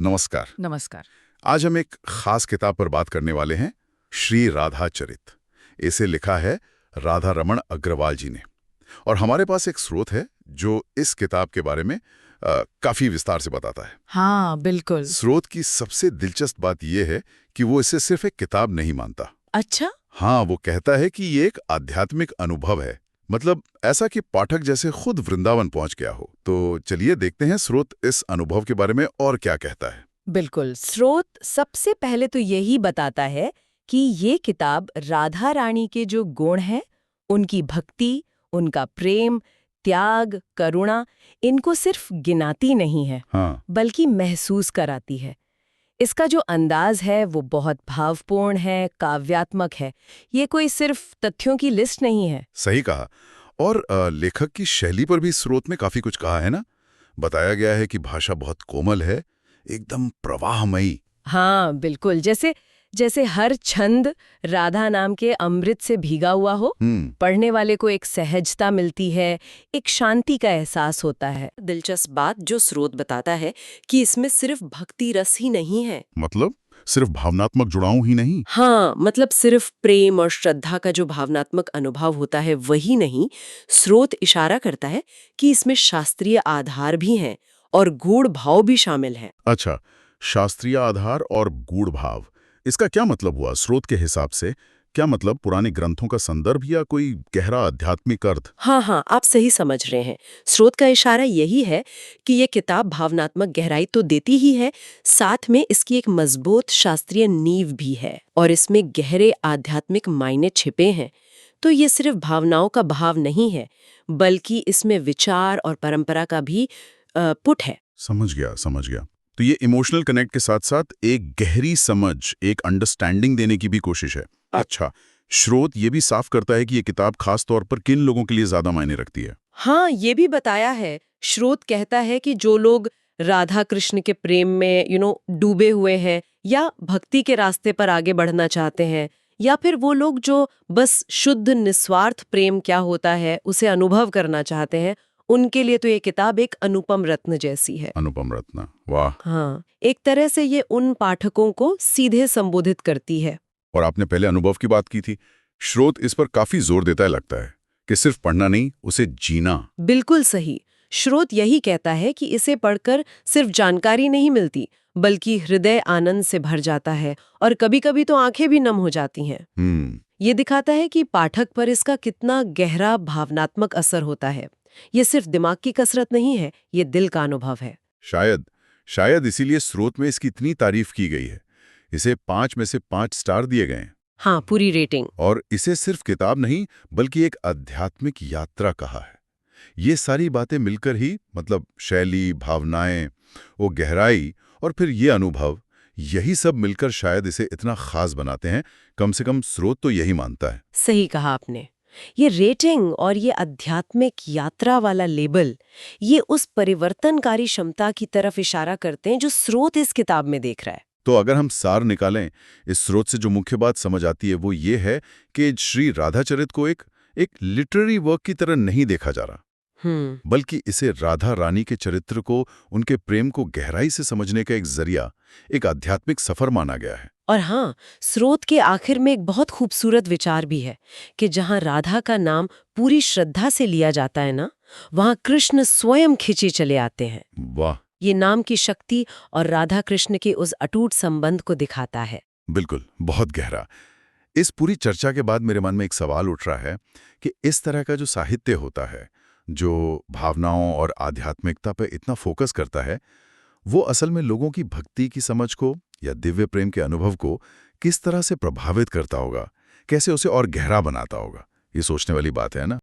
नमस्कार। नमस्कार। आज हम एक खास किताब पर बात करने वाले हैं, श्री राधा चरित। इसे लिखा है राधा रमण अग्रवाल जी ने। और हमारे पास एक स्रोत है जो इस किताब के बारे में काफी विस्तार से बताता है। हाँ, बिल्कुल। स्रोत की सबसे दिलचस्प बात यह है कि वो इसे सिर्फ एक किताब नहीं मानता। अच्छा। हाँ, वो कहता है कि ये एक आध्यात्मिक अनुभव है, मतलब ऐसा कि पाठक जैसे खुद वृंदावन पहुंच गया हो। तो चलिए देखते हैं स्रोत इस अनुभव के बारे में और क्या कहता है। बिल्कुल, स्रोत सबसे पहले तो यही बताता है कि ये किताब राधा रानी के जो गुण हैं, उनकी भक्ति, उनका प्रेम, त्याग, करुणा, इनको सिर्फ गिनाती नहीं है, हाँ, बल्कि महसूस कराती है। इसका जो अंदाज है वो बहुत भावपूर्ण है, काव्यात्मक है। ये कोई सिर्फ तथ्यों की लिस्ट नहीं है। सही कहा। और लेखक की शैली पर भी स्रोत में काफी कुछ कहा है ना। बताया गया है कि भाषा बहुत कोमल है, एकदम प्रवाहमयी। हाँ, बिल्कुल। जैसे जैसे हर छंद राधा नाम के अमृत से भीगा हुआ हो। पढ़ने वाले को एक सहजता मिलती है, एक शांति का एहसास होता है। दिलचस्प बात जो स्रोत बताता है कि इसमें सिर्फ भक्ति रस ही नहीं है। मतलब सिर्फ भावनात्मक जुड़ाव ही नहीं। हाँ, मतलब सिर्फ प्रेम और श्रद्धा का जो भावनात्मक अनुभव होता है वही नहीं, स्रोत इशारा करता है कि इसमें शास्त्रीय आधार भी हैं और गूढ़ भाव भी शामिल हैं। अच्छा, शास्त्रीय आधार और गूढ़ भाव, इसका क्या मतलब हुआ स्रोत के हिसाब से? क्या मतलब पुराने ग्रंथों का संदर्भ या कोई गहरा आध्यात्मिक अर्थ? हाँ, आप सही समझ रहे हैं। स्रोत का इशारा यही है कि ये किताब भावनात्मक गहराई तो देती ही है, साथ में इसकी एक मजबूत शास्त्रीय नींव भी है और इसमें गहरे आध्यात्मिक मायने छिपे हैं। तो ये सिर्फ भावनाओं का भाव नहीं है, बल्कि इसमें विचार और परंपरा का भी पुट है। समझ गया, समझ गया। तो ये इमोशनल कनेक्ट के साथ साथ एक गहरी समझ, एक अंडरस्टैंडिंग देने की भी कोशिश है। अच्छा, स्रोत ये भी साफ करता है कि ये किताब खास तौर पर किन लोगों के लिए ज्यादा मायने रखती है। हाँ, ये भी बताया है। स्रोत कहता है कि जो लोग राधा कृष्ण के प्रेम में डूबे हुए हैं, या भक्ति के रास्ते पर आगे बढ़ना चाहते हैं, या फिर वो लोग जो बस शुद्ध निस्वार्थ प्रेम क्या होता है उसे अनुभव करना चाहते हैं, उनके लिए तो ये किताब एक अनुपम रत्न जैसी है। अनुपम रत्न, वाह। हाँ, एक तरह से ये उन पाठकों को सीधे संबोधित करती है। और आपने पहले अनुभव की बात की थी, स्रोत इस पर काफी जोर देता है लगता है, कि सिर्फ पढ़ना नहीं, उसे जीना। बिल्कुल सही। स्रोत यही कहता है कि इसे पढ़कर सिर्फ जानकारी नहीं मिलती, बल्कि हृदय आनंद से भर जाता है और कभी-कभी तो आंखें भी नम हो जाती हैं। ये दिखाता है कि पाठक पर इसका कितना गहरा भावनात्मक असर होता है। ये सिर्फ दिमाग की कसरत नहीं है, ये दिल का अनुभव है। शायद शायद इसीलिए स्रोत में इसकी इतनी तारीफ की गई है। इसे 5 में से 5 स्टार दिए गए हैं। हाँ, पूरी रेटिंग। और इसे सिर्फ किताब नहीं, बल्कि एक आध्यात्मिक यात्रा कहा है। ये सारी बातें मिलकर ही, मतलब शैली, भावनाएं, वो गहराई और फिर ये अनुभव, यही सब मिलकर शायद इसे इतना खास बनाते हैं। कम से कम स्रोत तो यही मानता है। सही कहा आपने। ये रेटिंग और ये आध्यात्मिक यात्रा वाला लेबल, ये उस परिवर्तनकारी क्षमता की तरफ इशारा करते हैं जो स्रोत इस किताब में देख रहा है। तो अगर हम सार निकालें, इस स्रोत से जो मुख्य बात समझ आती है वो ये है कि श्री राधाचरित को एक लिटरेरी वर्क की तरह नहीं देखा जा रहा, बल्कि इसे राधा रानी के चरित्र को, उनके प्रेम को गहराई से समझने का एक जरिया, एक आध्यात्मिक सफर माना गया है। और हाँ, स्रोत के आखिर में एक बहुत खूबसूरत विचार भी है कि जहाँ राधा का नाम पूरी श्रद्धा से लिया जाता है ना, वहाँ कृष्ण स्वयं खिंचे चले आते हैं। वाह। ये नाम की शक्ति और राधा कृष्ण के उस अटूट संबंध को दिखाता है। बिल्कुल, बहुत गहरा। इस पूरी चर्चा के बाद मेरे मन में एक सवाल उठ रहा है कि इस तरह का जो साहित्य होता है, जो भावनाओं और आध्यात्मिकता पर इतना फोकस करता है, वो असल में लोगों की भक्ति की समझ को या दिव्य प्रेम के अनुभव को किस तरह से प्रभावित करता होगा, कैसे उसे और गहरा बनाता होगा। ये सोचने वाली बात है ना।